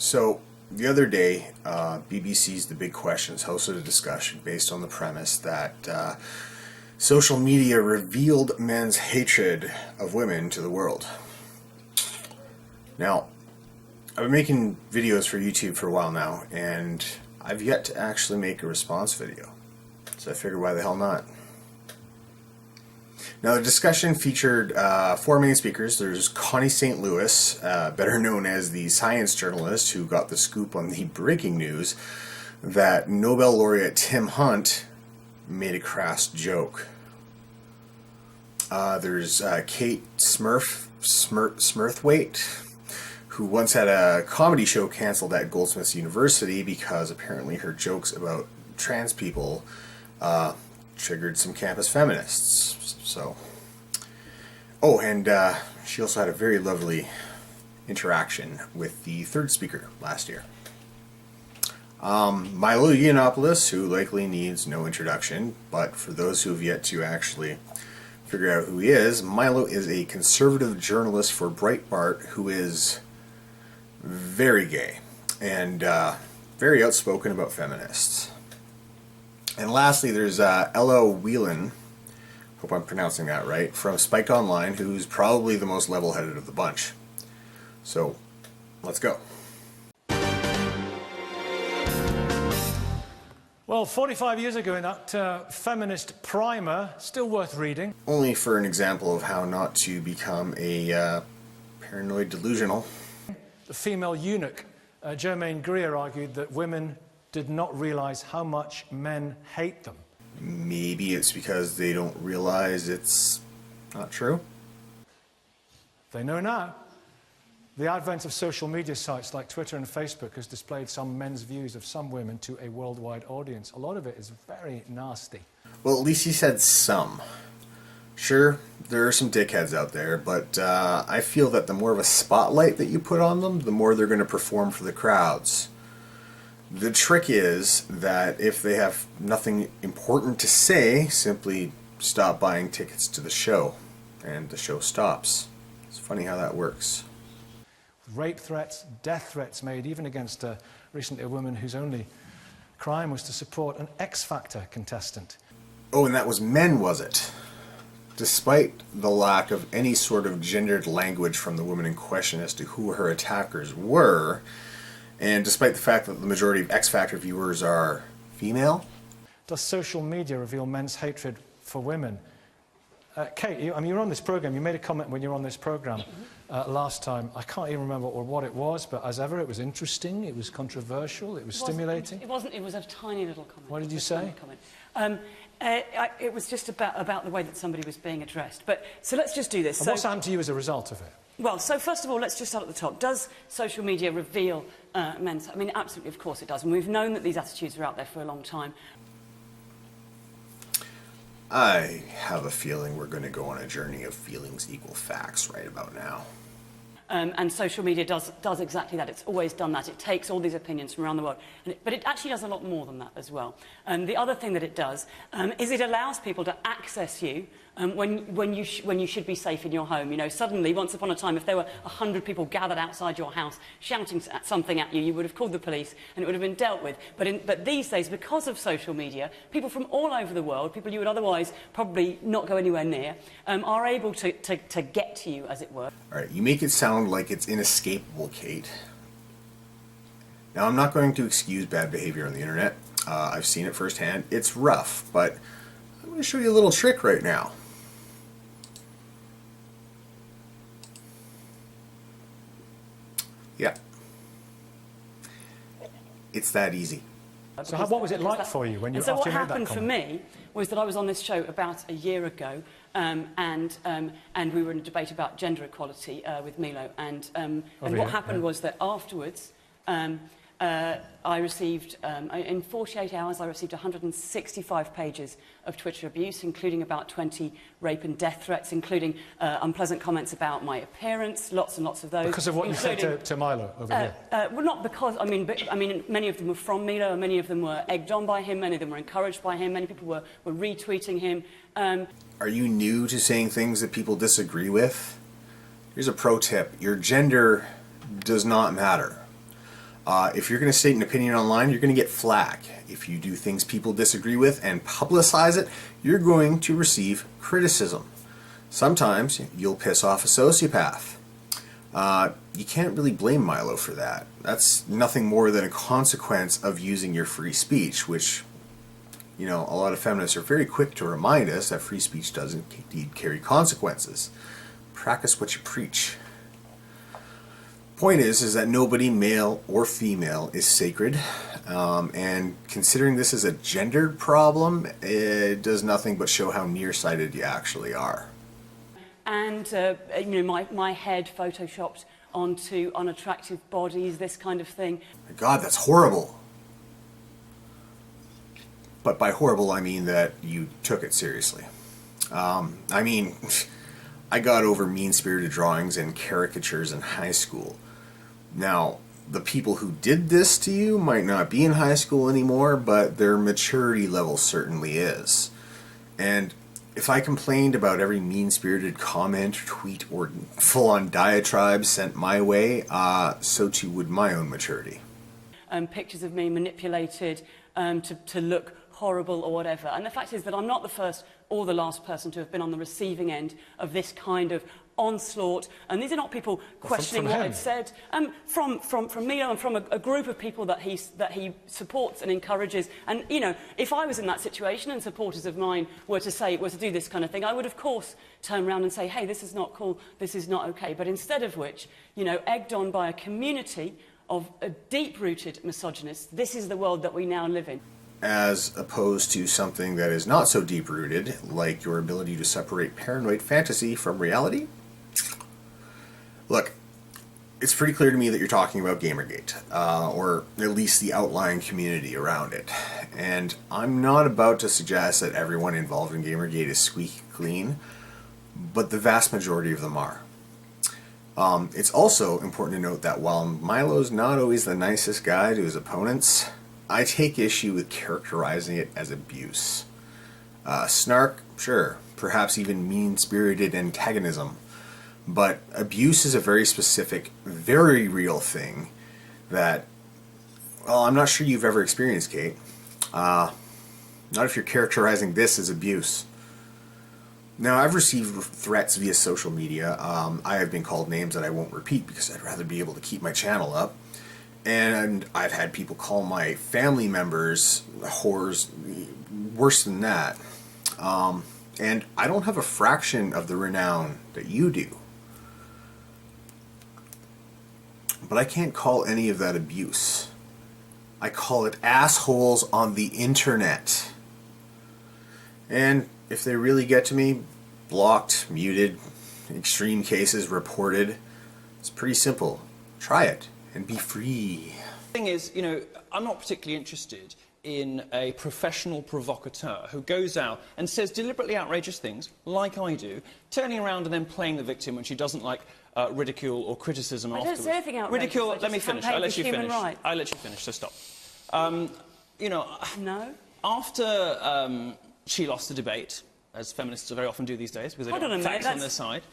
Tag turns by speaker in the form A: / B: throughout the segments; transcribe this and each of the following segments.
A: So the other day, BBC's The Big Questions hosted a discussion based on the premise that social media revealed men's hatred of women to the world. Now, I've been making videos for YouTube for a while now, and I've yet to actually make a response video. So I figured, why the hell not? Now, the discussion featured four main speakers. There's Connie St. Louis, better known as the science journalist who got the scoop on the breaking news that Nobel laureate Tim Hunt made a crass joke. There's Kate Smurthwaite, who once had a comedy show canceled at Goldsmiths University because apparently her jokes about trans people triggered some campus feminists. So, oh, and she also had a very lovely interaction with the third speaker last year. Milo Yiannopoulos, who likely needs no introduction, but for those who have yet to actually figure out who he is, Milo is a conservative journalist for Breitbart who is very gay and very outspoken about feminists. And lastly, there's Ella Whelan, hope I'm pronouncing that right, from Spike Online, who's probably the most level-headed of the bunch. So, let's go.
B: Well, 45 years ago in that feminist primer, still worth reading.
A: Only for an example of how not to become a paranoid delusional.
B: The female eunuch, Germaine Greer, argued that women did not realize how much men hate them.
A: Maybe it's because they don't realize it's not true.
B: They know now. The advent of social media sites like Twitter and Facebook has displayed some men's views of some women to a worldwide audience. A lot of it is very nasty.
A: Well, at least he said some. Sure, there are some dickheads out there, but I feel that the more of a spotlight that you put on them, the more they're going to perform for the crowds. The trick is that if they have nothing important to say, simply stop buying tickets to the show, and the show stops. It's funny how that works.
B: Rape threats, death threats made even against recently a woman whose only crime was to support an X Factor contestant.
A: Oh, and that was men, was it? Despite the lack of any sort of gendered language from the woman in question as to who her attackers were, and despite the fact that the majority of X Factor viewers are female.
B: Does social media reveal men's hatred for women? Kate, you were on this program. You made a comment when you were on this program last time. I can't even remember what it was, but as ever, it was interesting, it was controversial, it was stimulating.
C: It wasn't. It was a tiny little comment.
B: What did you say?
C: It was just about the way that somebody was being addressed. But so let's just do this.
B: And what's happened to you as a result of it?
C: Well, so first of all, let's just start at the top. Does social media reveal men's... I mean, absolutely, of course it does. And we've known that these attitudes are out there for a long time.
A: I have a feeling we're going to go on a journey of feelings equal facts right about now.
C: And social media does exactly that. It's always done that. It takes all these opinions from around the world. But it actually does a lot more than that as well. The other thing that it does is it allows people to access you when you should be safe in your home. You know, suddenly, once upon a time, if there were 100 people gathered outside your house shouting something at you, you would have called the police and it would have been dealt with. But these days, because of social media, people from all over the world, people you would otherwise probably not go anywhere near, are able to get to you, as it were.
A: All right, you make it sound like it's inescapable, Kate. Now, I'm not going to excuse bad behavior on the internet. I've seen it firsthand. It's rough, but I'm going to show you a little trick right now. Yeah. It's that easy.
B: So what was it like for you when you
C: so
B: after
C: what
B: you made that
C: happened for me was that I was on this show about a year ago, and we were in a debate about gender equality with Milo, and what happened was that afterwards I received, in 48 hours, I received 165 pages of Twitter abuse, including about 20 rape and death threats, including unpleasant comments about my appearance, lots and lots of those.
B: Because of what you said to Milo over here?
C: Well, not because, I mean, many of them were from Milo, and many of them were egged on by him, many of them were encouraged by him, many people were retweeting him.
A: Are you new to saying things that people disagree with? Here's a pro tip. Your gender does not matter. If you're going to state an opinion online, you're going to get flack. If you do things people disagree with and publicize it, you're going to receive criticism. Sometimes you'll piss off a sociopath. You can't really blame Milo for that. That's nothing more than a consequence of using your free speech, which, you know, a lot of feminists are very quick to remind us that free speech doesn't indeed carry consequences. Practice what you preach. Point is that nobody, male or female, is sacred, and considering this is a gendered problem, it does nothing but show how nearsighted you actually are.
C: And you know, my head photoshopped onto unattractive bodies, this kind of thing.
A: My God, that's horrible. But by horrible, I mean that you took it seriously. I mean, I got over mean-spirited drawings and caricatures in high school. Now, the people who did this to you might not be in high school anymore, but their maturity level certainly is. And if I complained about every mean-spirited comment, tweet, or full-on diatribe sent my way, so too would my own maturity.
C: Pictures of me manipulated to look horrible or whatever. And the fact is that I'm not the first or the last person to have been on the receiving end of this kind of onslaught. And these are not people questioning what I'd said. From Milo and from a group of people that he supports and encourages. And, you know, if I was in that situation and supporters of mine were to do this kind of thing, I would, of course, turn around and say, hey, this is not cool, this is not okay. But instead of which, you know, egged on by a community of deep-rooted misogynists, this is the world that we now live in.
A: As opposed to something that is not so deep-rooted, like your ability to separate paranoid fantasy from reality? Look, it's pretty clear to me that you're talking about Gamergate, or at least the outlying community around it. And I'm not about to suggest that everyone involved in Gamergate is squeaky clean, but the vast majority of them are. It's also important to note that while Milo's not always the nicest guy to his opponents, I take issue with characterizing it as abuse. Snark, sure, perhaps even mean-spirited antagonism, but abuse is a very specific, very real thing that, well, I'm not sure you've ever experienced, Kate. Not if you're characterizing this as abuse. Now, I've received threats via social media. I have been called names that I won't repeat because I'd rather be able to keep my channel up. And I've had people call my family members whores, worse than that. And I don't have a fraction of the renown that you do. But I can't call any of that abuse. I call it assholes on the internet. And if they really get to me, blocked, muted, extreme cases reported, it's pretty simple. Try it and be free.
D: The thing is, you know, I'm not particularly interested in a professional provocateur who goes out and says deliberately outrageous things, like I do, turning around and then playing the victim when she doesn't like ridicule or criticism afterwards.
C: I don't say anything outrageous.
D: Ridicule, let me finish. I'll let you finish.
C: Right.
D: I'll let you finish, so stop. You know,
C: No?
D: after she lost the debate, as feminists very often do these days, because they don't have facts on their side,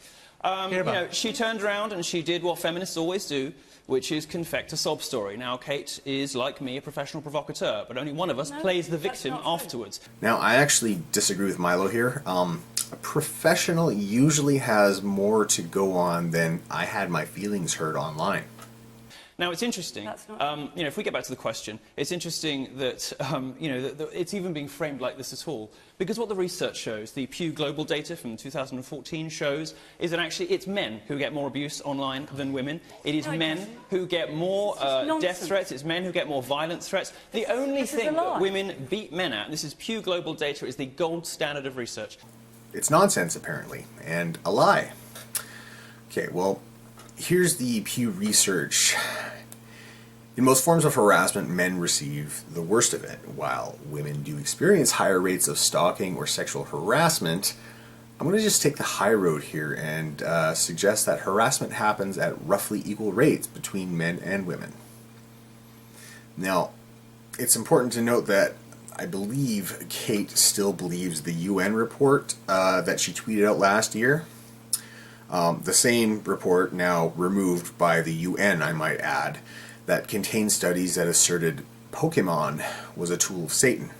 D: you know, she turned around and she did what feminists always do, which is confect a sob story. Now, Kate is, like me, a professional provocateur, but only one of us plays the victim afterwards.
A: Now, I actually disagree with Milo here. A professional usually has more to go on than I had my feelings hurt online.
D: Now, it's interesting, you know, if we get back to the question, it's interesting that, you know, that it's even being framed like this at all. Because what the research shows, the Pew Global data from 2014 shows, is that actually it's men who get more abuse online than women. It is men who get more death threats. It's men who get more violent threats. The only thing that women beat men at, and this is Pew Global data, is the gold standard of research.
A: It's nonsense, apparently, and a lie. Okay, well, here's the Pew Research. In most forms of harassment, men receive the worst of it, while women do experience higher rates of stalking or sexual harassment. I'm going to just take the high road here and suggest that harassment happens at roughly equal rates between men and women. Now, it's important to note that I believe Kate still believes the UN report that she tweeted out last year. The same report, now removed by the UN, I might add, that contained studies that asserted Pokemon was a tool of Satan.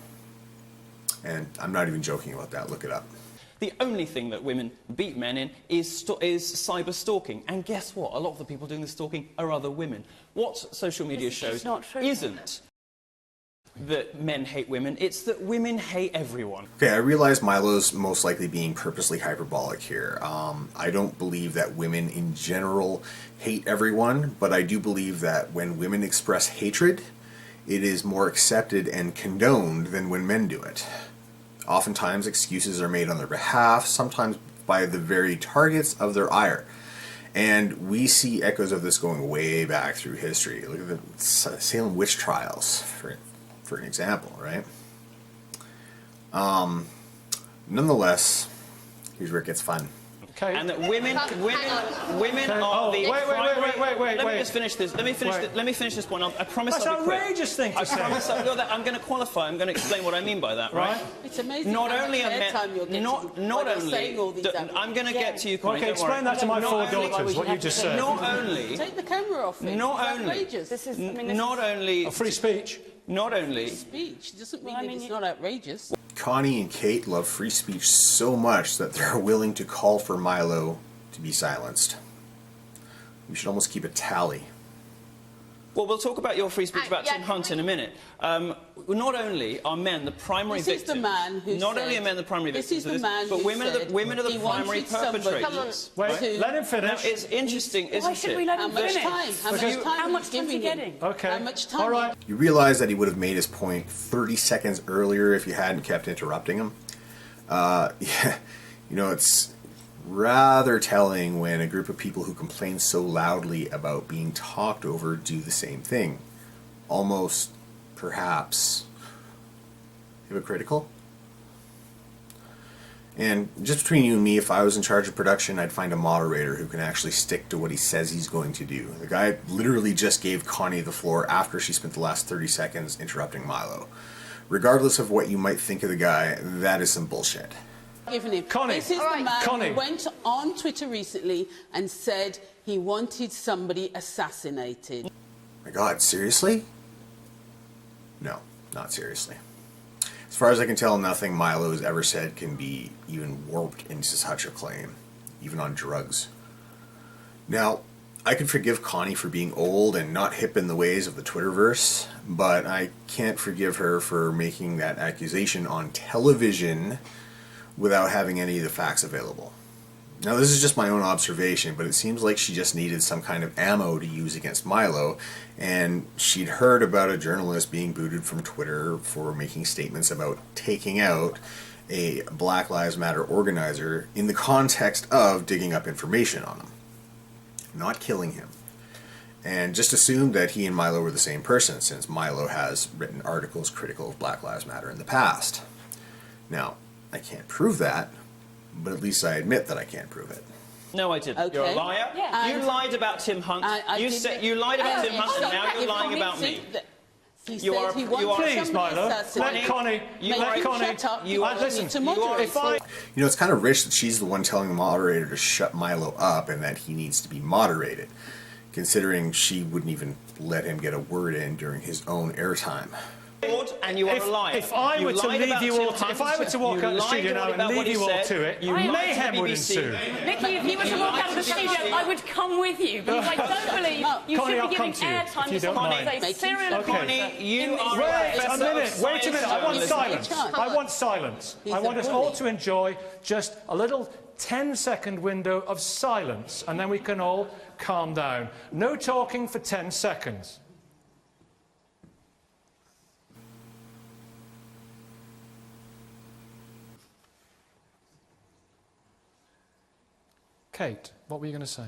A: And I'm not even joking about that. Look it up.
D: The only thing that women beat men in is cyber stalking. And guess what? A lot of the people doing the stalking are other women. What social media shows isn't that men hate women, it's that women hate everyone.
A: Okay, I realize Milo's most likely being purposely hyperbolic here. I don't believe that women in general hate everyone, but I do believe that when women express hatred, it is more accepted and condoned than when men do it. Oftentimes excuses are made on their behalf, sometimes by the very targets of their ire. And we see echoes of this going way back through history. Look at the Salem witch trials, for an example, right? Nonetheless, here's where it gets fun.
B: Okay.
D: And that women are the primary... Let me just finish this. Let me finish this point. I promise
B: That's
D: I'll be quick.
B: an outrageous thing to say.
D: I'm going to qualify. I'm going to explain what I mean by that, right?
E: It's amazing
D: Not
E: how
D: only
E: much
D: are men...
E: airtime you're getting
D: Not
E: when you're saying all these
D: I'm going to get to you, Connie,
B: Okay,
D: don't
B: explain
D: worry.
B: that to my
D: Not
B: four
D: only-
B: daughters, what you just said.
D: Not only...
E: Take the camera off it.
D: Not
E: It's
D: only...
E: outrageous.
C: This is,
D: Not only...
B: Free speech.
D: Not only...
E: Speech doesn't mean that it's not outrageous.
A: Connie and Kate love free speech so much that they're willing to call for Milo to be silenced. We should almost keep a tally.
D: Well, we'll talk about your free speech about Tim Hunt in a minute. Not only are men the primary victims...
E: This is the man who
D: Not
E: said,
D: only are men the primary
E: this
D: victims
E: is the man
D: but
E: who
D: women are the
E: said
D: women are the
E: he
D: primary
E: wanted somebody-
D: perpetrators.
B: Wait,
E: to-
B: let him
D: Now,
B: finish.
D: it's interesting, isn't
C: Why should we
D: it?
C: let
E: How
C: him
E: much
C: finish?
E: time? How much time?
C: How much
E: he's
C: time's he
E: giving him?
C: getting?
B: Okay.
E: How much time?
B: All right.
A: You realize that he would have made his point 30 seconds earlier if you hadn't kept interrupting him? Yeah, you know, it's rather telling when a group of people who complain so loudly about being talked over do the same thing. Almost, perhaps, hypocritical. And just between you and me, if I was in charge of production, I'd find a moderator who can actually stick to what he says he's going to do. The guy literally just gave Connie the floor after she spent the last 30 seconds interrupting Milo. Regardless of what you might think of the guy, that is some bullshit.
E: Giving him.
B: Connie.
E: This is the man
B: Connie.
E: who went on Twitter recently and said he wanted somebody assassinated.
A: My God, seriously? No, not seriously. As far as I can tell, nothing Milo has ever said can be even warped into such a claim, even on drugs. Now, I can forgive Connie for being old and not hip in the ways of the Twitterverse, but I can't forgive her for making that accusation on television without having any of the facts available. Now, this is just my own observation, but it seems like she just needed some kind of ammo to use against Milo, and she'd heard about a journalist being booted from Twitter for making statements about taking out a Black Lives Matter organizer in the context of digging up information on him, not killing him. And just assumed that he and Milo were the same person, since Milo has written articles critical of Black Lives Matter in the past. Now, I can't prove that, but at least I admit that I can't prove it.
D: No, I didn't.
E: Okay.
D: You're a liar.
C: Yeah.
D: You lied about Tim Hunt. You lied about Tim Hunt, and now you're lying about me.
E: He
D: You
E: said
D: are-
E: he
D: you
E: wanted
D: are-
B: Please,
E: somebody
B: Milo,
E: assassinated.
B: let Connie,
D: You
E: Make
D: are-
E: him
B: Connie,
E: shut up.
D: you are-
E: need to moderate.
B: if I...
A: You know, it's kind of rich that she's the one telling the moderator to shut Milo up and that he needs to be moderated, considering she wouldn't even let him get a word in during his own airtime.
D: And you are a liar.
B: If I
D: You
B: were to
D: lied
B: leave
D: about
B: you
D: Tim
B: all to,
D: Hunt.
B: if I were to walk
D: You
B: out the
D: lied
B: studio now
D: about
B: and
D: what
B: leave
D: he
B: you all
D: said.
B: to it,
D: You lied to
B: mayhem
D: the
B: would
D: BBC.
B: ensue.
C: Vicky, if you were to walk out of the studio, I would come with you, because I don't believe you
B: Connie,
C: should
B: I'll
C: be
B: come
C: giving
B: to you,
C: airtime
B: if
C: to
B: you don't
C: someone
B: mind.
C: who's a serial
B: Okay.
D: Connie, you are
B: Wait
D: a
B: a minute, wait a minute. I want
D: science
B: silence.
E: journalist.
B: I want silence.
E: He's
B: I
E: a
B: want us
E: bully.
B: all to enjoy just a little 10-second window of silence, and then we can all calm down. No talking for 10 seconds. Kate, what were you going to say?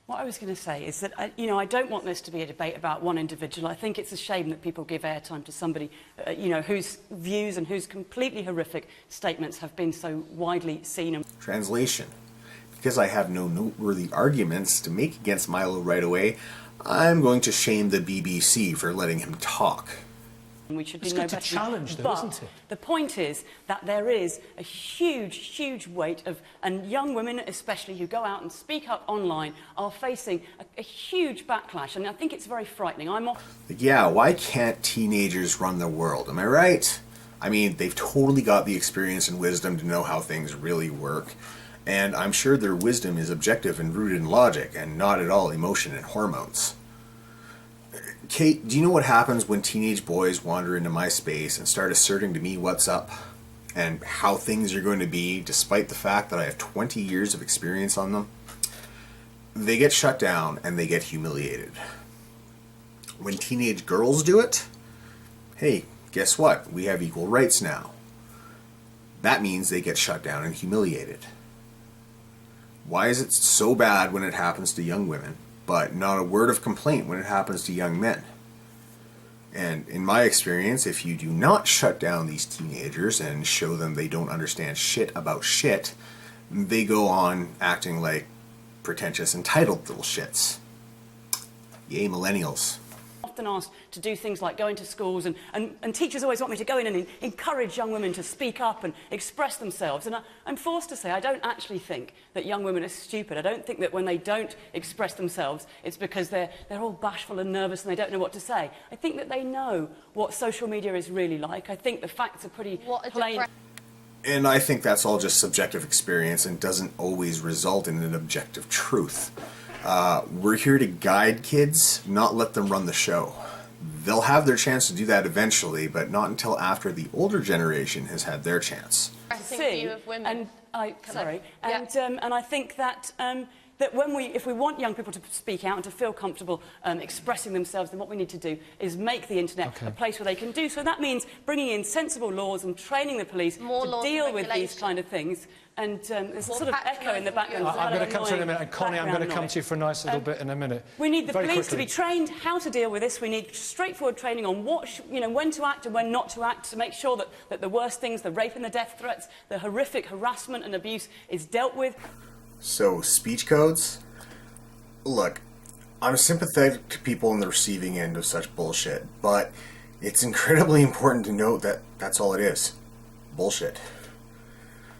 C: What I was going to say is that, I don't want this to be a debate about one individual. I think it's a shame that people give airtime to somebody, whose views and whose completely horrific statements have been so widely seen.
A: Translation. Because I have no noteworthy arguments to make against Milo right away, I'm going to shame the BBC for letting him talk.
C: We should
B: It's
C: do no
B: good to
C: better.
B: challenge, though,
C: But
B: isn't it?
C: the point is that there is a huge, huge weight of, and young women especially who go out and speak up online are facing a huge backlash, and I think it's very frightening.
A: Yeah, why can't teenagers run the world? Am I right? I mean, they've totally got the experience and wisdom to know how things really work. And I'm sure their wisdom is objective and rooted in logic and not at all emotion and hormones. Kate, do you know what happens when teenage boys wander into my space and start asserting to me what's up and how things are going to be, despite the fact that I have 20 years of experience on them? They get shut down and they get humiliated. When teenage girls do it, hey, guess what? We have equal rights now. That means they get shut down and humiliated. Why is it so bad when it happens to young women, but not a word of complaint when it happens to young men? And in my experience, if you do not shut down these teenagers and show them they don't understand shit about shit, they go on acting like pretentious, entitled little shits. Yay, millennials.
C: Often asked to do things like go into schools, and teachers always want me to go in and encourage young women to speak up and express themselves. And I'm forced to say I don't actually think that young women are stupid. I don't think that when they don't express themselves, it's because they're all bashful and nervous and they don't know what to say. I think that they know what social media is really like. I think the facts are pretty plain.
A: And I think that's all just subjective experience and doesn't always result in an objective truth. We're here to guide kids, not let them run the show. They'll have their chance to do that eventually, but not until after the older generation has had their chance.
C: View of women. And I think that that if we want young people to speak out and to feel comfortable expressing themselves, then what we need to do is make the internet a place where they can do so. That means bringing in sensible laws and training the police to deal with these kind of things. And there's a sort of echo in the background.
B: I'm going to come to you in a minute, and Connie, I'm going to come to you for a nice little bit in a minute.
C: We need the police to be trained how to deal with this. We need straightforward training on when to act and when not to act, to make sure that the worst things, the rape and the death threats, the horrific harassment and abuse is dealt with.
A: So, speech codes? Look, I'm sympathetic to people on the receiving end of such bullshit, but it's incredibly important to note that that's all it is. Bullshit.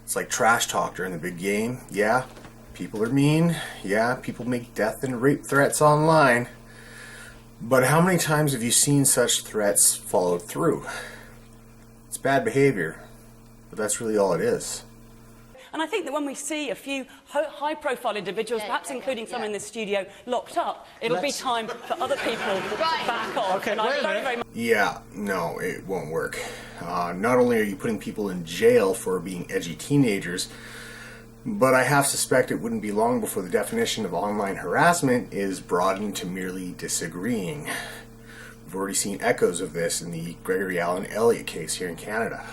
A: It's like trash talk during the big game. Yeah, people are mean. Yeah, people make death and rape threats online. But how many times have you seen such threats followed through? It's bad behavior, but that's really all it is.
C: And I think that when we see a few high-profile individuals, perhaps including some in this studio, locked up, it'll be time for other people to back off.
B: Okay, wait a minute.
A: Yeah, no, it won't work. Not only are you putting people in jail for being edgy teenagers, but I half suspect it wouldn't be long before the definition of online harassment is broadened to merely disagreeing. We've already seen echoes of this in the Gregory Allen Elliott case here in Canada.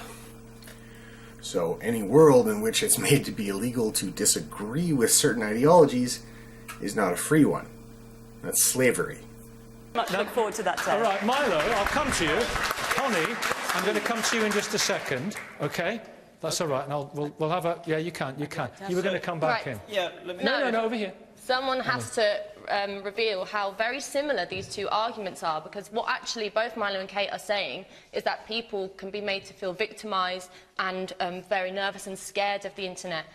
A: So any world in which it's made to be illegal to disagree with certain ideologies is not a free one. That's slavery.
C: Much look forward to that day.
B: All right, Milo, I'll come to you. Connie, I'm going to come to you in just a second, okay? That's all right, and we'll have a... Yeah, you can. You were going to come back in.
D: Yeah, let me...
F: No,
B: over here.
F: Someone has to reveal how very similar these two arguments are, because what actually both Milo and Kate are saying is that people can be made to feel victimised and very nervous and scared of the internet,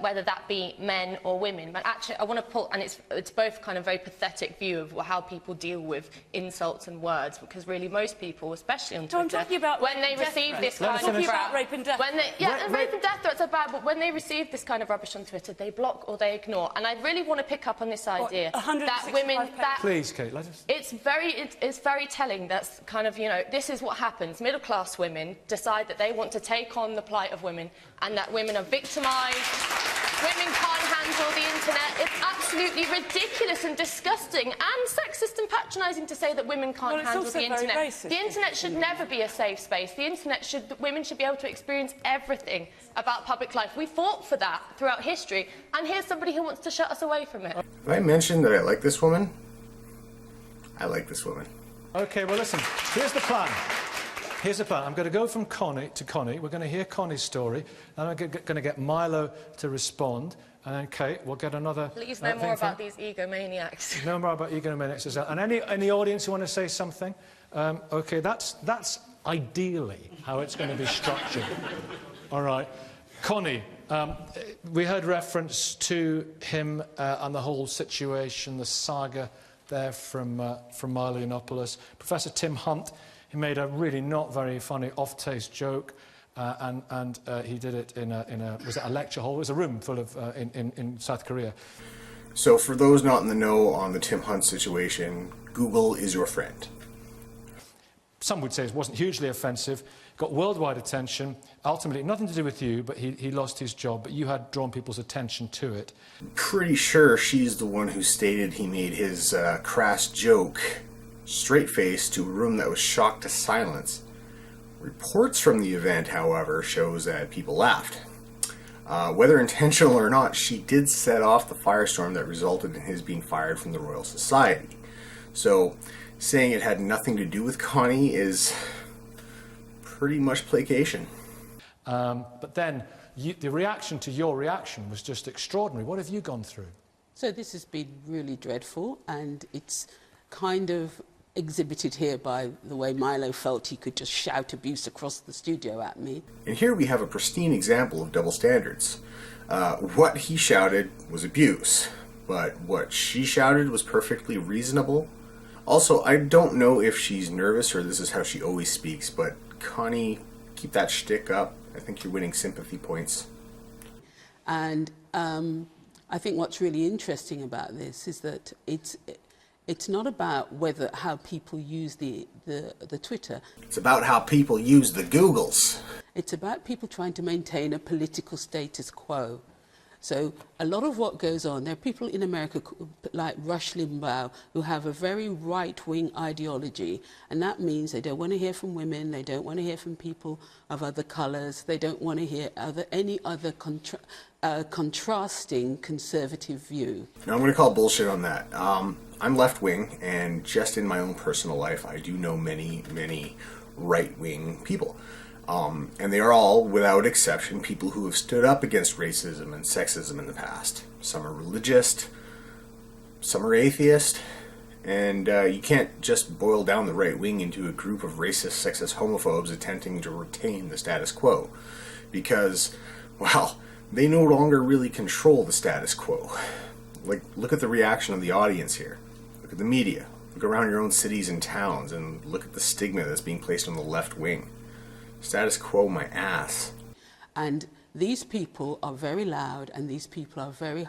F: whether that be men or women. But actually, I want to put, and it's both kind of very pathetic view of how people deal with insults and words, because really most people, especially on Twitter,
C: I'm talking about
F: when they receive this kind of
C: about rape and death.
F: Rape and death threats are bad, but when they receive this kind of rubbish on Twitter, they block or they ignore. And I really want to pick up on this idea that women...
B: Please, Kate, let us...
F: It's very telling. That's kind of, this is what happens. Middle-class women decide that they want to take on the plight of women and that women are victimised. Women can't handle the internet. It's absolutely ridiculous and disgusting and sexist and patronising to say that women can't handle the internet. The internet should never be a safe space. The internet women should be able to experience everything about public life. We fought for that throughout history, and here's somebody who wants to shut us away from it.
A: Have I mentioned that I like this woman? I like this woman.
B: Okay, well, listen, here's the plan. I'm going to go from Connie to Connie. We're going to hear Connie's story, and I'm going to get Milo to respond, and then Kate, we'll get another...
F: Please know more about these egomaniacs.
B: Know more about egomaniacs as well. And any audience who want to say something? Okay, that's ideally, how it's going to be structured. All right. Connie, we heard reference to him and the whole situation, the saga there from Milo Yiannopoulos. Professor Tim Hunt, he made a really not very funny off-taste joke, and he did it in a was it a lecture hall? It was a room full of in South Korea.
A: So for those not in the know on the Tim Hunt situation, Google is your friend.
B: Some would say it wasn't hugely offensive, got worldwide attention, ultimately nothing to do with you, but he lost his job, but you had drawn people's attention to it.
A: Pretty sure she's the one who stated he made his crass joke straight-faced to a room that was shocked to silence. Reports from the event, however, shows that people laughed. Whether intentional or not, she did set off the firestorm that resulted in his being fired from the Royal Society. So, saying it had nothing to do with Connie is pretty much placation.
B: But then, the reaction to your reaction was just extraordinary. What have you gone through?
E: So this has been really dreadful, and it's kind of exhibited here by the way Milo felt he could just shout abuse across the studio at me.
A: And here we have a pristine example of double standards. What he shouted was abuse, but what she shouted was perfectly reasonable. Also, I don't know if she's nervous or this is how she always speaks, but Connie, keep that shtick up. I think you're winning sympathy points.
E: And I think what's really interesting about this is that it's not about how people use the Twitter.
A: It's about how people use the Googles.
E: It's about people trying to maintain a political status quo. So a lot of what goes on, there are people in America like Rush Limbaugh who have a very right-wing ideology, and that means they don't want to hear from women, they don't want to hear from people of other colours, they don't want to hear any other contrasting conservative view.
A: Now I'm going to call bullshit on that. I'm left-wing, and just in my own personal life, I do know many, many right-wing people. And they are all, without exception, people who have stood up against racism and sexism in the past. Some are religious, some are atheist, and you can't just boil down the right wing into a group of racist, sexist homophobes attempting to retain the status quo. Because, well, they no longer really control the status quo. Like, look at the reaction of the audience here. Look at the media. Look around your own cities and towns, and look at the stigma that's being placed on the left wing. Status quo my ass.
E: And these people are very loud, and these people are very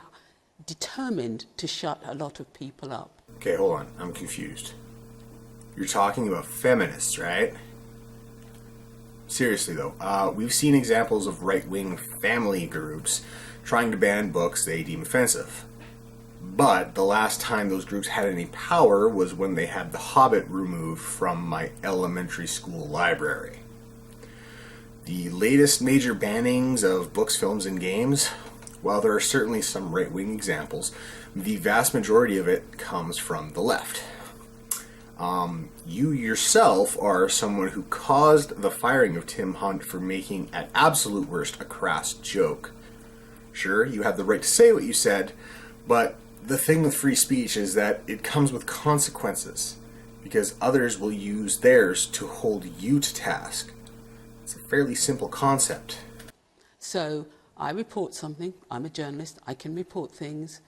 E: determined to shut a lot of people up.
A: Okay, hold on. I'm confused. You're talking about feminists, right? Seriously though, we've seen examples of right-wing family groups trying to ban books they deem offensive. But the last time those groups had any power was when they had The Hobbit removed from my elementary school library. The latest major bannings of books, films, and games, while there are certainly some right-wing examples, the vast majority of it comes from the left. You yourself are someone who caused the firing of Tim Hunt for making, at absolute worst, a crass joke. Sure, you have the right to say what you said, but the thing with free speech is that it comes with consequences, because others will use theirs to hold you to task. It's a fairly simple concept.
E: So I report something, I'm a journalist, I can report things.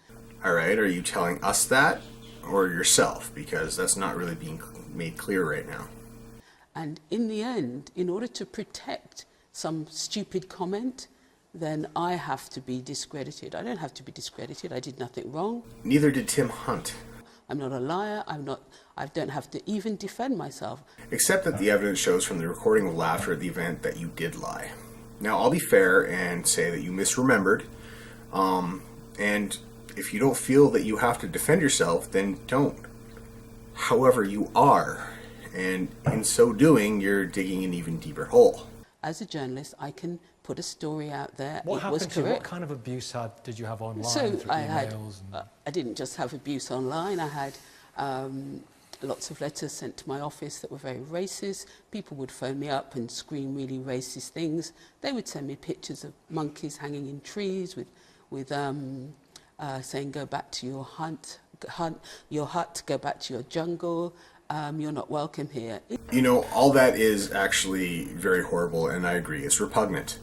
A: Alright, are you telling us that, or yourself? Because that's not really being made clear right now.
E: And in the end, in order to protect some stupid comment, then I have to be discredited. I don't have to be discredited, I did nothing wrong.
A: Neither did Tim Hunt.
E: I'm not a liar, I don't have to even defend myself.
A: Except that the evidence shows from the recording of laughter at the event that you did lie. Now, I'll be fair and say that you misremembered, and if you don't feel that you have to defend yourself, then don't. However, you are, and in so doing, you're digging an even deeper hole.
E: As a journalist, I can put a story out there.
B: What happened to you? What kind of abuse did you have online?
E: So
B: through emails?
E: I didn't just have abuse online. I had lots of letters sent to my office that were very racist. People would phone me up and scream really racist things. They would send me pictures of monkeys hanging in trees with saying, "Go back to your hut, go back to your jungle." you're not welcome here.
A: You know, all that is actually very horrible, and I agree, it's repugnant.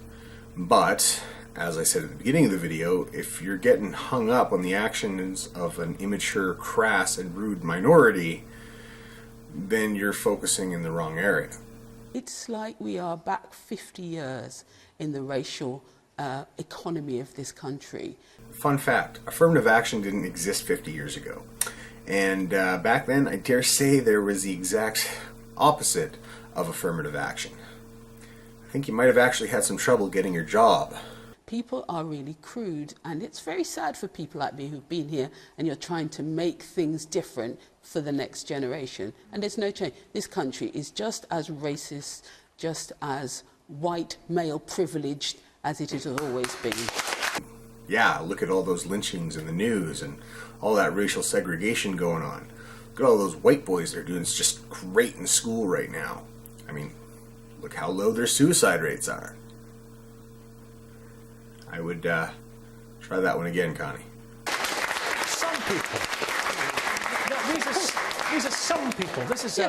A: But, as I said at the beginning of the video, if you're getting hung up on the actions of an immature, crass, and rude minority, then you're focusing in the wrong area.
E: It's like we are back 50 years in the racial economy of this country.
A: Fun fact, affirmative action didn't exist 50 years ago. And back then, I dare say there was the exact opposite of affirmative action. I think you might have actually had some trouble getting your job.
E: People are really crude, and it's very sad for people like me who've been here and you're trying to make things different for the next generation. And there's no change. This country is just as racist, just as white, male privileged as it has always been.
A: Yeah, look at all those lynchings in the news and all that racial segregation going on. Look at all those white boys that are doing just great in school right now. I mean, look how low their suicide rates are. I would try that one again, Connie.
B: Some people. No, these are some people. This is,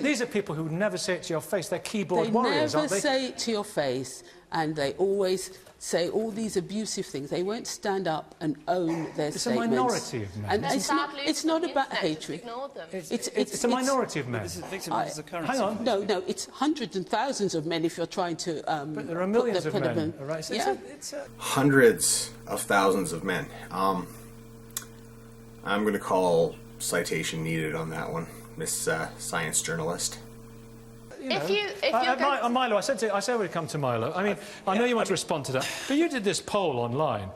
B: these are people who never say it to your face. They're keyboard warriors, aren't they?
E: They never say it to your face, and they always say all these abusive things. They won't stand up and own their statements.
B: It's a minority of men.
E: And it's not about hatred.
F: Ignore them.
B: It's a minority of men.
D: This is victimized occurrence.
B: Hang on.
E: No, it's hundreds and thousands of men if you're trying to...
B: but there are millions of men, right? So
E: yeah.
A: Hundreds of thousands of men. I'm going to call citation needed on that one, Miss Science Journalist.
B: You know,
F: If you're
B: Milo, I said I would come to Milo. I mean, I know you want to respond to that, but you did this poll online.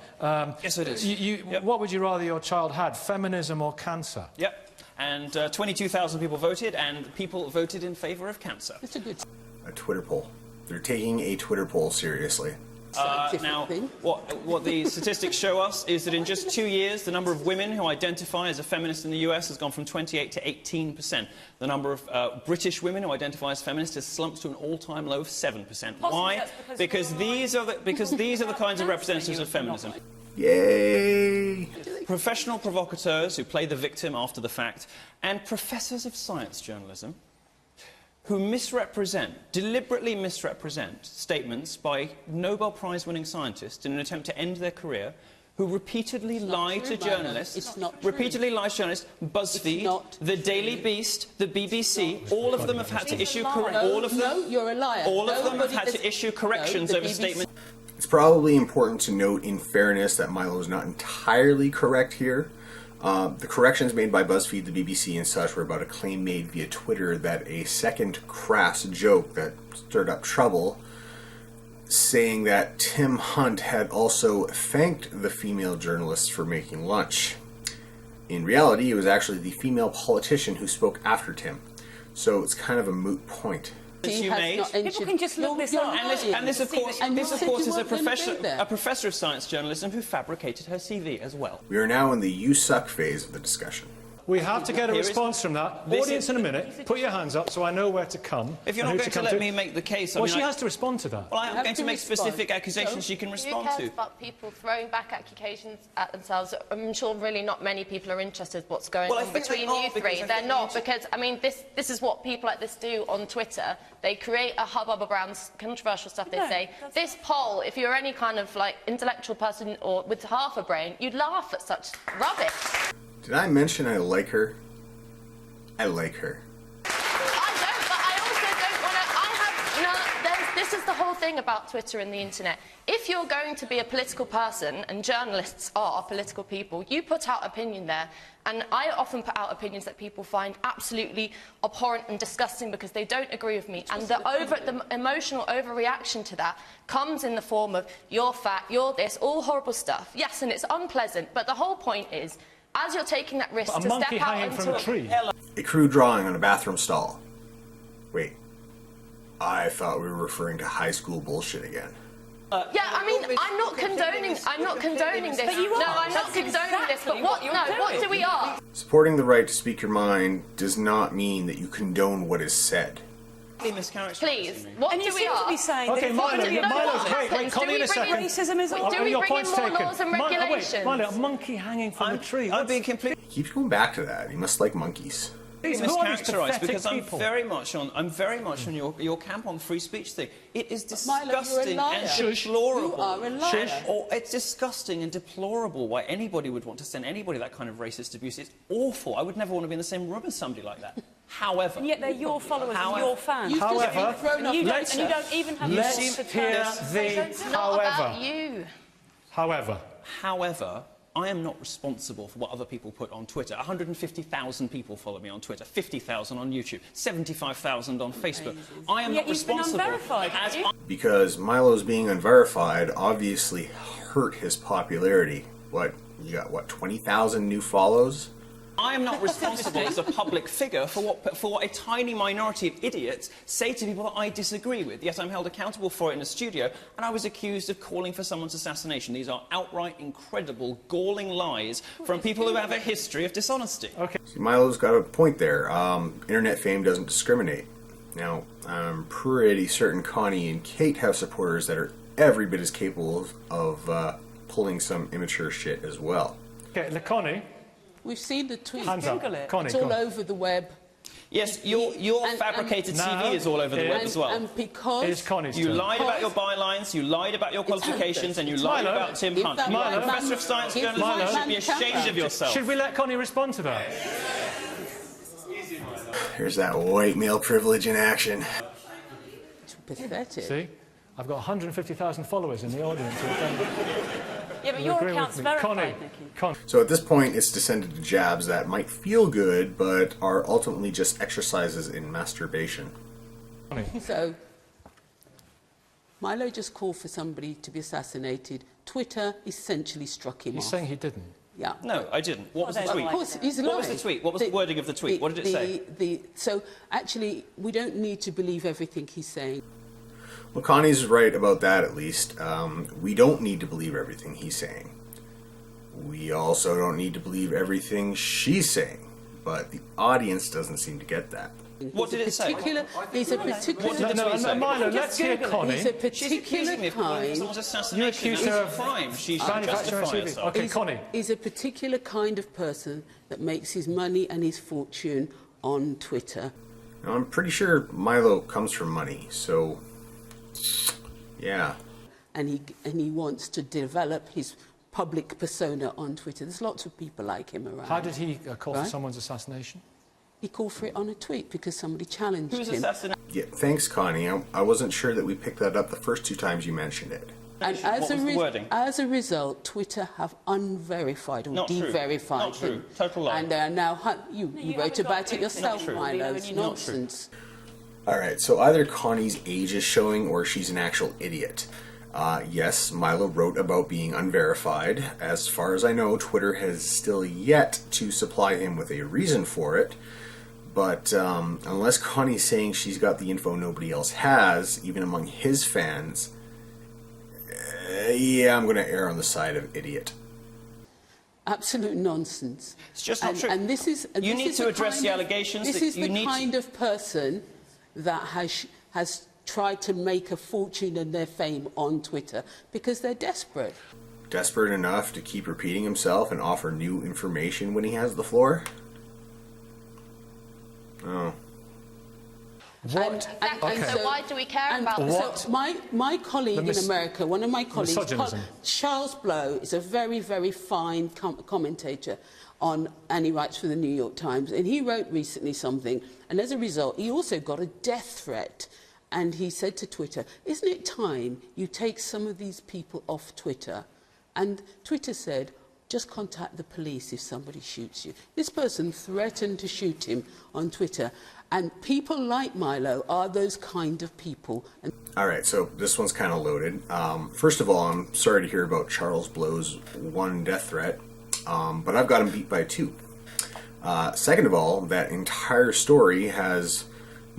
D: Yes, I did. Yep.
B: What would you rather your child had, feminism or cancer?
D: Yep. And 22,000 people voted, and people voted in favour of cancer.
E: It's a good
A: A Twitter poll. They're taking a Twitter poll seriously.
D: Now, what the statistics show us is that in just 2 years, the number of women who identify as a feminist in the US has gone from 28 to 18%. The number of British women who identify as feminists has slumped to an all-time low of 7%. Why? Because these are the kinds of representatives of feminism.
A: Yay!
D: Professional provocateurs who play the victim after the fact, and professors of science journalism who deliberately misrepresent statements by Nobel Prize-winning scientists in an attempt to end their career, who repeatedly lie to journalists, BuzzFeed, The Daily Beast, the BBC, all of them have had to issue
E: you're a liar.
D: All of them have had to issue corrections over statements.
A: It's probably important to note in fairness that Milo is not entirely correct here. The corrections made by BuzzFeed, the BBC, and such were about a claim made via Twitter that a second crass joke that stirred up trouble, saying that Tim Hunt had also thanked the female journalists for making lunch. In reality, it was actually the female politician who spoke after Tim, so it's kind of a moot point.
D: You made.
C: People can just look this up.
D: And this, of course, is a professor of science journalism who fabricated her CV as well.
A: We are now in the you suck phase of the discussion.
B: We have to get a response from that. Audience in a minute, put your hands up so I know where to come.
D: If you're not going to let me make the case...
B: Well, she has to respond to that.
D: Well, I'm going to make specific accusations she can respond to.
F: Who cares about people throwing back accusations at themselves? I'm sure really not many people are interested in what's going on between you three. They're not, because, I mean, this is what people like this do on Twitter. They create a hubbub around controversial stuff. They say, this poll, if you're any kind of, like, intellectual person or with half a brain, you'd laugh at such rubbish.
A: Did I mention I like her? I like her.
F: I don't, but I also don't want to... this is the whole thing about Twitter and the internet. If you're going to be a political person, and journalists are political people, you put out opinion there. And I often put out opinions that people find absolutely abhorrent and disgusting because they don't agree with me. And the emotional overreaction to that comes in the form of, you're fat, you're this, all horrible stuff. Yes, and it's unpleasant, but the whole point is, as you're taking that risk to step out into
B: a tree.
A: A crude drawing on a bathroom stall. Wait, I thought we were referring to high school bullshit again.
F: Yeah, I mean, I'm not condoning this. No, I'm not condoning this, but what do we ask?
A: Supporting the right to speak your mind does not mean that you condone what is said.
F: Please, what do we ask?
C: To be saying
B: okay, Milo, wait,
F: Connie in a second.
C: Racism is
F: do we bring in more laws and regulations?
B: Milo, a monkey hanging from a tree.
D: I'm being completely...
A: He keeps going back to that. He must like monkeys.
B: Who are these
D: mischaracterised
B: pathetic
D: because
B: people?
D: I'm very much on your camp on free speech thing. It is
E: Milo, you're a
D: disgusting
E: liar.
D: and
E: Shush.
D: deplorable.
E: You are a liar.
D: Or it's disgusting and deplorable why anybody would want to send anybody that kind of racist abuse. It's awful. I would never want to be in the same room as somebody like that. However,
C: And yet they're your followers and your fans.
E: You've just been
B: However,
E: thrown
C: and
E: off
C: you
E: the
C: don't, and you don't even have
B: let's
C: the
B: hear the
F: It's not about
B: however.
F: you.
D: However, I am not responsible for what other people put on Twitter. 150,000 people follow me on Twitter, 50,000 on YouTube, 75,000 on Facebook. I am
C: Yet
D: not
C: you've been
D: responsible.
C: unverified, haven't you?
A: Because Milo's being unverified obviously hurt his popularity. You got 20,000 new follows?
D: I am not responsible as a public figure for what a tiny minority of idiots say to people that I disagree with. Yet I'm held accountable for it in a studio, and I was accused of calling for someone's assassination. These are outright, incredible, galling lies from people who have a history of dishonesty.
B: Okay.
A: See, Milo's got a point there. Internet fame doesn't discriminate. Now, I'm pretty certain Connie and Kate have supporters that are every bit as capable of pulling some immature shit as well.
B: Okay, Connie,
E: We've seen the tweet.
B: hands up.
C: Google it.
B: Connie,
E: It's
B: go
E: all
B: on.
E: over the web.
D: Yes, your
E: And-
D: fabricated
B: No,
D: CV is all over the web
B: it-
D: as well.
E: And because
B: It's Connie's
D: You
B: turn.
D: lied about your bylines, you lied about your qualifications, and you lied
B: Milo.
D: about Tim
E: Give
D: Hunt.
E: that
D: You
B: white
D: Professor
E: man-
D: of Science
E: give
D: Journalism,
B: that
D: you should
E: man
D: be ashamed
E: camera.
D: of yourself.
B: Should we let Connie respond to that?
A: Here's that white male privilege in action.
E: it's pathetic.
B: See? I've got 150,000 followers in the audience.
C: Yeah, but
B: who
C: your
B: agree with
C: account's
B: me.
C: verified,
B: Connie,
C: Nicky.
B: Connie.
A: So at this point, it's descended to jabs that might feel good, but are ultimately just exercises in masturbation.
E: So, Milo just called for somebody to be assassinated. Twitter essentially struck him
B: He's
E: off.
B: saying he didn't.
E: Yeah.
D: No, I didn't. What was the
C: they
D: tweet?
E: Of course, he's lying.
D: What was the tweet? What was the wording of the tweet? What did it say?
E: So, actually, we don't need to believe everything he's saying.
A: Well, Connie's right about that, at least. We don't need to believe everything he's saying. We also don't need to believe everything she's saying. But the audience doesn't seem to get that.
D: What did it say?
E: He's a particular...
D: What did the tweet say?
B: Milo, let's hear Connie.
E: He's a
D: She's accusing
E: particular
D: me of calling for
E: kind...
D: someone's assassination.
B: You accuse
D: It's
B: her
D: a
B: of
D: crime. She should
B: manufacturing
D: justify
B: a CV.
D: herself.
B: Okay, Connie.
E: He's a particular kind of person that makes his money and his fortune on Twitter.
A: Now, I'm pretty sure Milo comes from money, so... yeah.
E: And he wants to develop his public persona on Twitter. There's lots of people like him around.
B: How did he call for
E: Right.
B: someone's assassination?
E: He called for it on a tweet because somebody challenged
D: Who's
E: him.
D: assassinating?
A: Yeah, thanks, Connie. I wasn't sure that we picked that up the first two times you mentioned it.
E: And
D: What was the wording?
E: as a result, Twitter have unverified or
D: Not true.
E: de-verified
D: Not true.
E: him.
D: Total lie.
E: And they are now... you
C: you
E: wrote
C: haven't got
E: about it
C: proof.
E: yourself,
C: Not true.
E: Milo.
C: Not
E: It's
C: true.
E: nonsense.
A: Alright, so either Connie's age is showing or she's an actual idiot. Yes, Milo wrote about being unverified. As far as I know, Twitter has still yet to supply him with a reason for it. But unless Connie's saying she's got the info nobody else has, even among his fans, yeah, I'm going to err on the side of idiot.
E: Absolute nonsense.
D: It's just not true.
E: And this is...
D: You need to address the allegations
E: This
D: that
E: is
D: you
E: the
D: need to-
E: kind of person that has tried to make a fortune and their fame on Twitter because they're desperate.
A: Desperate enough to keep repeating himself and offer new information when he has the floor? Oh.
B: What?
F: Exactly. So why do we care
E: And
F: about
B: What?
E: so my colleague in America, one of my colleagues,
B: misogynism.
E: Charles Blow, is a very, very fine commentator on Annie writes for the New York Times, and he wrote recently something, and as a result, he also got a death threat. And he said to Twitter, isn't it time you take some of these people off Twitter? And Twitter said, just contact the police if somebody shoots you. This person threatened to shoot him on Twitter. And people like Milo are those kind of people. And
A: Alright, so this one's kind of loaded. First of all, I'm sorry to hear about Charles Blow's one death threat, but I've got him beat by 2. Second of all, that entire story has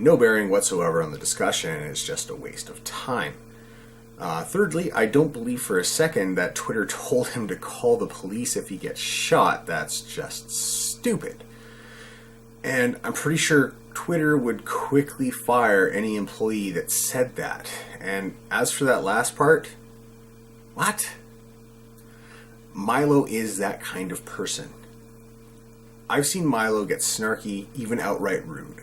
A: no bearing whatsoever on the discussion, and it's just a waste of time. Thirdly, I don't believe for a second that Twitter told him to call the police if he gets shot. That's just stupid. And I'm pretty sure Twitter would quickly fire any employee that said that. And as for that last part, what? Milo is that kind of person. I've seen Milo get snarky, even outright rude.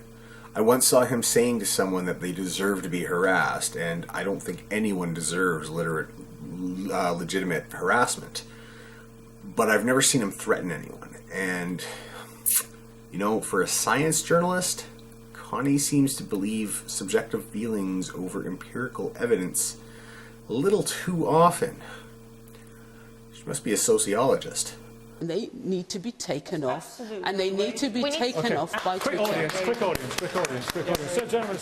A: I once saw him saying to someone that they deserve to be harassed, and I don't think anyone deserves legitimate harassment. But I've never seen him threaten anyone. And, you know, for a science journalist, Connie seems to believe subjective feelings over empirical evidence a little too often. She must be a sociologist.
E: They need to be taken off, and they need to be taken off by
B: quick
E: Twitter.
B: quick audience. So, gentlemen,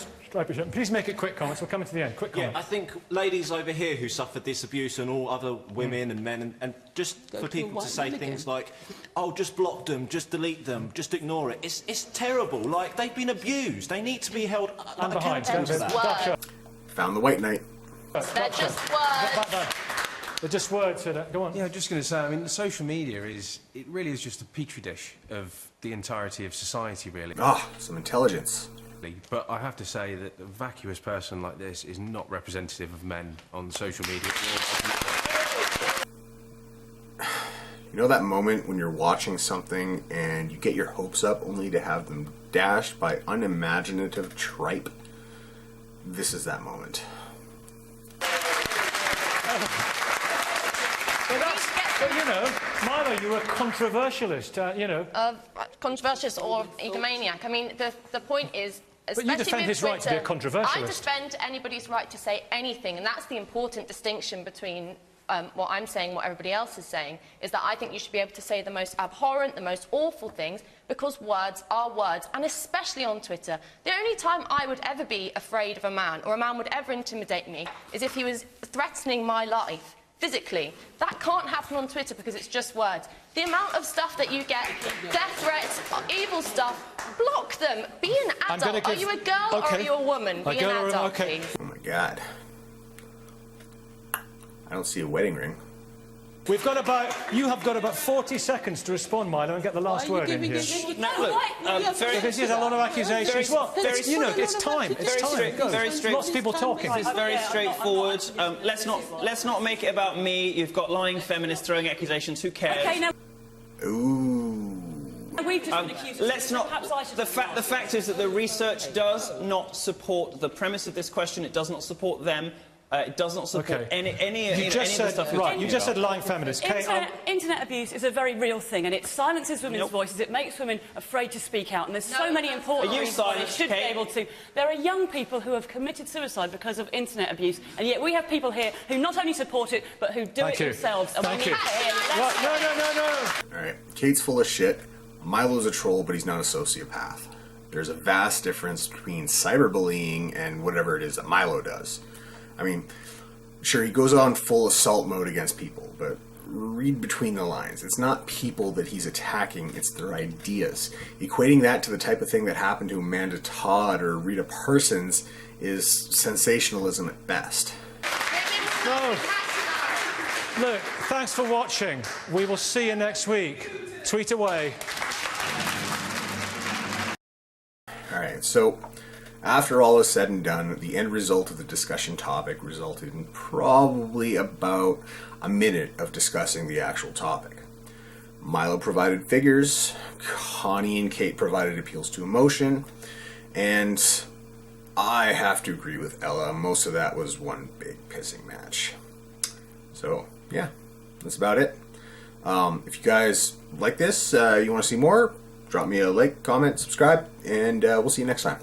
B: please make it quick comments. We're coming to the end. Quick comments.
G: Yeah, I think ladies over here who suffered this abuse and all other women and men, and just for people to say things like, oh, just block them, just delete them, just ignore it. It's terrible. Like, they've been abused. They need to be held accountable for that.
A: Found the white knight.
F: They're just words.
B: They're just words. Go on.
H: Yeah, I'm just going to say, I mean, social media it really is just a petri dish of the entirety of society, really.
A: Ah, some intelligence.
H: But I have to say that a vacuous person like this is not representative of men on social media.
A: You know that moment when you're watching something and you get your hopes up only to have them dashed by unimaginative tripe? This is that moment.
B: But, you know, Milo, you were a controversialist, you know.
F: Controversialist or egomaniac. I mean, the point is,
B: but you defend his right to be a controversialist.
F: I defend anybody's right to say anything, and that's the important distinction between what I'm saying, what everybody else is saying, is that I think you should be able to say the most abhorrent, the most awful things, because words are words, and especially on Twitter. The only time I would ever be afraid of a man, or a man would ever intimidate me, is if he was threatening my life. Physically. That can't happen on Twitter because it's just words. The amount of stuff that you get, death threats, evil stuff, block them. Be an adult. Are you a girl or are you a woman? Be an adult, please.
A: Oh my god. I don't see a wedding ring.
B: You have got about 40 seconds to respond, Milo, and get the last word in here. Because there's a lot of accusations. It's time. It's time.
D: Very straight.
B: Lots of people talking.
D: This is very straightforward. Let's not make it about me. You've got lying feminists throwing accusations. Who cares?
C: Okay, now.
A: Ooh.
C: We've just been accused of
D: let's not. The fact is that the research does not support the premise of this question. It does not support them. It does not support any of the stuff
B: you just said lying feminists.
C: Internet abuse is a very real thing, and it silences women's voices. It makes women afraid to speak out, and there's so many important reasons why they should be able to. There are young people who have committed suicide because of internet abuse, and yet we have people here who not only support it, but who do it themselves. And
B: Thank you.
A: No. All right, Kate's full of shit. Milo's a troll, but he's not a sociopath. There's a vast difference between cyberbullying and whatever it is that Milo does. I mean, sure, he goes on full assault mode against people, but read between the lines. It's not people that he's attacking, it's their ideas. Equating that to the type of thing that happened to Amanda Todd or Rita Parsons is sensationalism at best.
B: No. Look, thanks for watching. We will see you next week. Tweet away.
A: All right, so after all is said and done, the end result of the discussion topic resulted in probably about a minute of discussing the actual topic. Milo provided figures, Connie and Kate provided appeals to emotion, and I have to agree with Ella, most of that was one big pissing match. So, yeah, that's about it. If you guys like this, you want to see more, drop me a like, comment, subscribe, and we'll see you next time.